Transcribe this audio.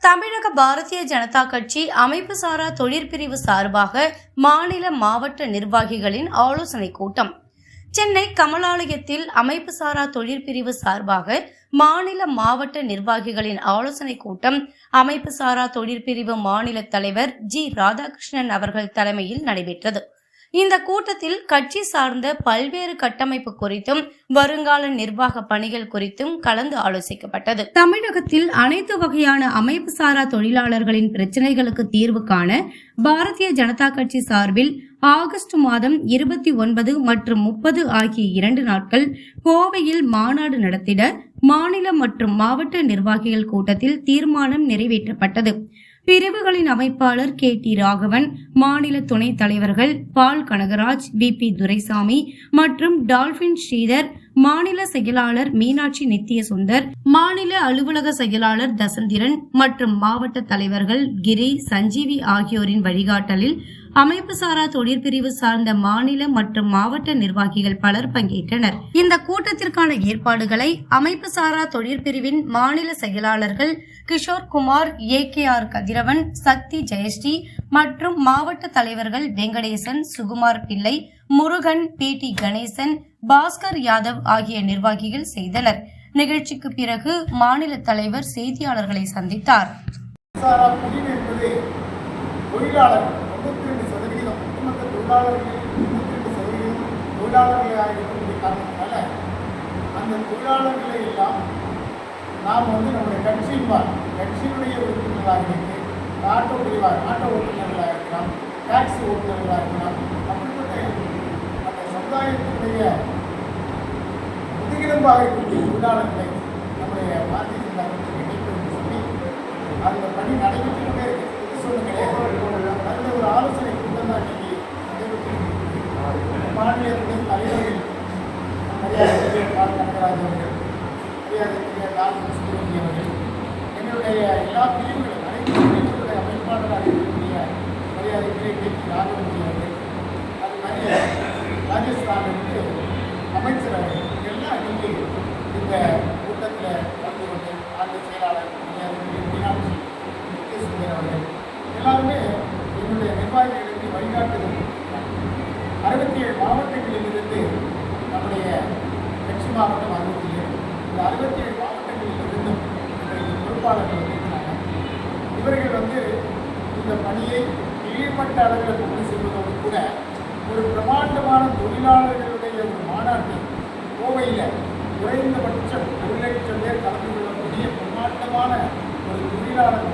தமிழக பாரதிய ஜனதா கட்சி அமைப்பு சாரா தொழிற்பிரிவு சார்பாக மாநில மாவட்ட நிர்வாகிகளின் ஆலோசனை கூட்டம் சென்னை கமலாலயத்தில் அமைப்பு சாரா தொழிற்பிரிவு சார்பாக மாநில மாவட்ட நிர்வாகிகளின் ஆலோசனை கூட்டம் அமைப்பு சாரா தொழிற்பிரிவு மாநில தலைவர் ஜி ராதாகிருஷ்ணன் அவர்கள் தலைமையில் நடைபெற்றது. இந்த கூட்டத்தில் கட்சி சார்ந்த பல்வேறு கட்டமைப்பு குறித்தும் வருங்கால நிர்வாக பணிகள் குறித்தும் கலந்து ஆலோசிக்கப்பட்டது. தமிழகத்தில் அனைத்து வகையான அமைப்பு சாரா தொழிலாளர்களின் பிரச்சனைகளுக்கு தீர்வு காண பாரதிய ஜனதா கட்சி சார்பில் ஆகஸ்ட் மாதம் 29 மற்றும் 30 ஆகிய 2 நாட்கள் கோவையில் மாநாடு நடத்திட மாநில மற்றும் மாவட்ட நிர்வாகிகள் கூட்டத்தில் தீர்மானம் நிறைவேற்றப்பட்டது. பிரிவுகளின் அமைப்பாளர் KT ராகவன், மாநில துணைத் தலைவர்கள் பால் கனகராஜ், BP துரைசாமி மற்றும் டால்பின் ஸ்ரீதர், மாநில செயலாளர் மீனாட்சி நித்திய சுந்தர், மாநில அலுவலக செயலாளர் தசந்திரன் மற்றும் மாவட்ட தலைவர்கள் கிரி, சஞ்சீவி ஆகியோரின் வழிகாட்டலில் அமைப்பு சாரா தொழிற்பிரிவு சார்ந்த மாநில மற்றும் மாவட்ட நிர்வாகிகள் பலர் பங்கேற்றனர். இந்த கூட்டத்திற்கான ஏற்பாடுகளை அமைப்பு சாரா தொழிற்பிரிவின் மாநில செயலாளர்கள் கிஷோர் குமார், AKR கதிரவன், சக்தி ஜெயஸ்ரீ மற்றும் மாவட்ட தலைவர்கள் வெங்கடேசன், சுகுமார் பிள்ளை, முருகன், PT கணேசன், பாஸ்கர் யாதவ் ஆகிய நிர்வாகிகள் செய்தனர். நிகழ்ச்சிக்கு பிறகு மாநில தலைவர் செய்தியாளர்களை சந்தித்தார். தொழிலாளர்களை எல்லாம் நாம் நம்முடைய கட்சியினுடைய உறுப்பினர்களாக இருக்கு, ஆட்டோ ஓட்டுநர்களாக இருக்கலாம், டாக்ஸி ஓட்டுநர்களாக இருக்கலாம், அப்படிப்பட்ட அந்த சமுதாயத்தினுடைய முதுகெலும்பாக இருக்கக்கூடிய தொழிலாளர்களை நம்முடைய பாரதிய ஜனதா கட்சி இணைப்பு என்று சொல்லி அந்த பணி நடைபெற்று கொண்டே இருக்கு. நல்ல ஒரு ஆலோசனை கூட்டம் தான் இன்னைக்கு நடைபெற்று மாநிலத்தின் தலைவர்கள் மரியாதைக்குரிய பால் கனகராஜ் அவர்கள், மரியாதைக்குரிய டால்பின் அவர்கள், என்னுடைய எல்லா பிரிவுகளும் அனைத்து பிரிவுகளுடைய அமைப்பாளராக இருக்கக்கூடிய மரியாதைக்குரிய KT ராகவன் அவர்கள், அது மாதிரி ராஜஸ்தானுக்கு அமைச்சர் அவர்கள் எல்லாம் இன்னைக்கு இந்த கூட்டத்தில் கலந்து கொண்டு ஆண்டு செயலாளர் மரியாதைக்குரிய மீனாட்சி நித்திய சுந்தர் அவர்கள் எல்லாருமே என்னுடைய நிர்வாகிகளுக்கு வழிகாட்டுதல் 67 மாவட்டங்களிலிருந்து நம்முடைய கட்சி மாவட்டம் 67 இந்த 67 மாவட்டங்களிலிருந்தும் பொறுப்பாளர்கள் இருக்கிறாங்க. இவர்கள் இந்த பணியை கீழ்மட்ட அளவில் கொண்டு செல்வதோடு கூட ஒரு பிரமாண்டமான தொழிலாளர்களுடைய ஒரு மாநாட்டை கோவையில் குறைந்தபட்சம் 1 லட்சம் பேர் கலந்து கொள்ளக்கூடிய பிரமாண்டமான ஒரு தொழிலாளர்